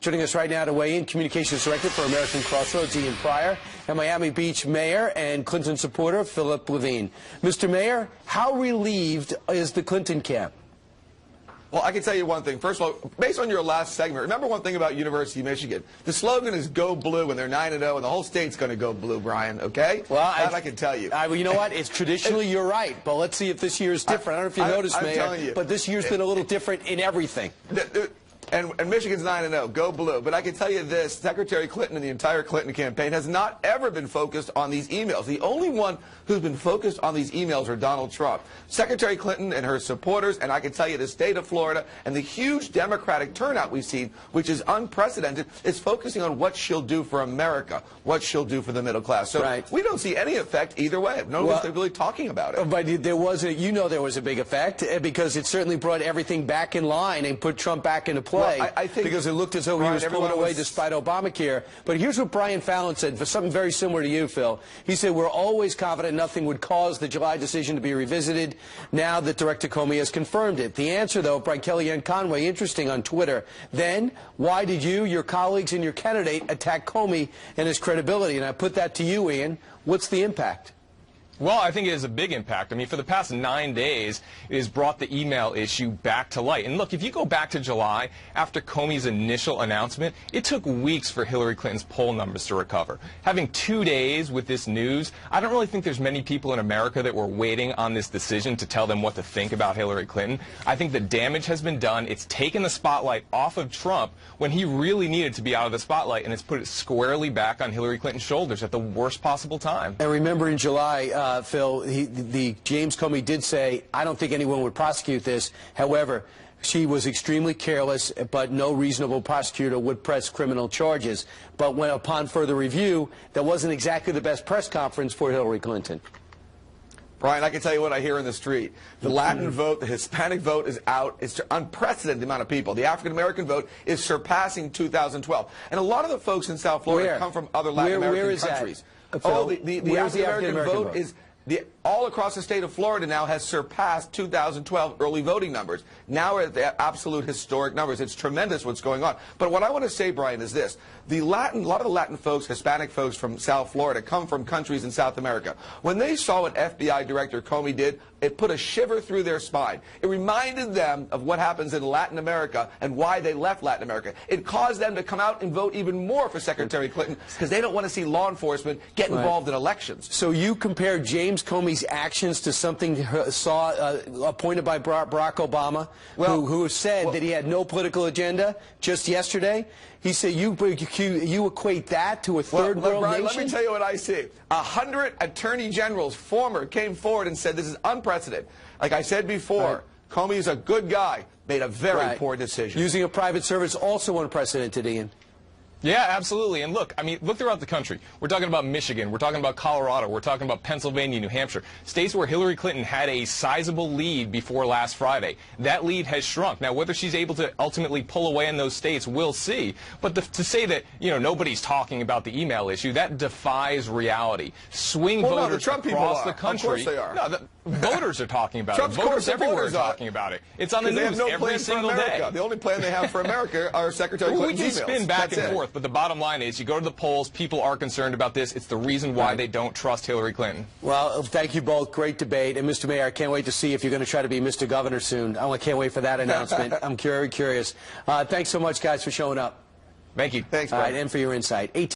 Joining us right now to weigh in, Communications Director for American Crossroads, Ian Pryor, and Miami Beach Mayor and Clinton supporter, Philip Levine. Mr. Mayor, how relieved is the Clinton camp? Well, I can tell you one thing. First of all, based on your last segment, remember one thing about University of Michigan. The slogan is "Go Blue," and they're 9-0, and the whole state's going to go blue, Brian, okay? Well, that I can tell you. Well, you know what? It's traditionally, you're right, but let's see if this year is different. I don't know if you noticed, Mayor, but this year's been a little different in everything. And Michigan's 9-0. Go blue. But I can tell you this, Secretary Clinton and the entire Clinton campaign has not ever been focused on these emails. The only one who's been focused on these emails are Donald Trump. Secretary Clinton and her supporters, and I can tell you the state of Florida and the huge Democratic turnout we've seen, which is unprecedented, is focusing on what she'll do for America, what she'll do for the middle class. So we don't see any effect either way. No one's really talking about it. But there was there was a big effect because it certainly brought everything back in line and put Trump back into play. Well, I think because it looked as though he was pulling away despite Obamacare. But here's what Brian Fallon said, for something very similar to you, Phil. He said, we're always confident nothing would cause the July decision to be revisited now that Director Comey has confirmed it. The answer, though, by Kellyanne Conway, interesting on Twitter. Then, why did you, your colleagues, and your candidate attack Comey and his credibility? And I put that to you, Ian. What's the impact? Well, I think it has a big impact. I mean, for the past 9 days, it has brought the email issue back to light. And look, if you go back to July, after Comey's initial announcement, it took weeks for Hillary Clinton's poll numbers to recover. Having 2 days with this news, I don't really think there's many people in America that were waiting on this decision to tell them what to think about Hillary Clinton. I think the damage has been done. It's taken the spotlight off of Trump when he really needed to be out of the spotlight, and it's put it squarely back on Hillary Clinton's shoulders at the worst possible time. And remember in July, Phil, James Comey did say, I don't think anyone would prosecute this. However, she was extremely careless, but no reasonable prosecutor would press criminal charges. But when upon further review, that wasn't exactly the best press conference for Hillary Clinton. Brian, I can tell you what I hear in the street. The Latin vote, the Hispanic vote is out. It's an unprecedented amount of people. The African-American vote is surpassing 2012. And a lot of the folks in South Florida come from other Latin American countries. The African-American vote is... all across the state of Florida now has surpassed 2012 early voting numbers. Now we're at the absolute historic numbers. It's tremendous what's going on. But what I want to say, Brian, is this. A lot of the Latin folks, Hispanic folks from South Florida come from countries in South America. When they saw what FBI Director Comey did, it put a shiver through their spine. It reminded them of what happens in Latin America and why they left Latin America. It caused them to come out and vote even more for Secretary Clinton because they don't want to see law enforcement get involved in elections. So you compare James Comey's actions to something appointed by Barack Obama, who said that he had no political agenda just yesterday. He said you equate that to a third world nation? Let me tell you what I see. 100 attorney generals, former, came forward and said this is unprecedented. Like I said before, Comey is a good guy, made a very poor decision. Using a private service, also unprecedented, Ian. Yeah, absolutely. And look, I mean, look throughout the country. We're talking about Michigan. We're talking about Colorado. We're talking about Pennsylvania, New Hampshire. States where Hillary Clinton had a sizable lead before last Friday. That lead has shrunk. Now, whether she's able to ultimately pull away in those states, we'll see. But to say that, you know, nobody's talking about the email issue, that defies reality. Swing voters across the country. Of course they are. No, voters are talking about it. Voters everywhere are talking about it. It's on the news every single day. The only plan they have for America are Secretary Clinton's emails. We can spin back and forth. But the bottom line is, you go to the polls, people are concerned about this. It's the reason why they don't trust Hillary Clinton. Well, thank you both. Great debate. And Mr. Mayor, I can't wait to see if you're going to try to be Mr. Governor soon. I can't wait for that announcement. I'm very curious. Thanks so much, guys, for showing up. Thank you. Thanks, Brian. All right, and for your insight.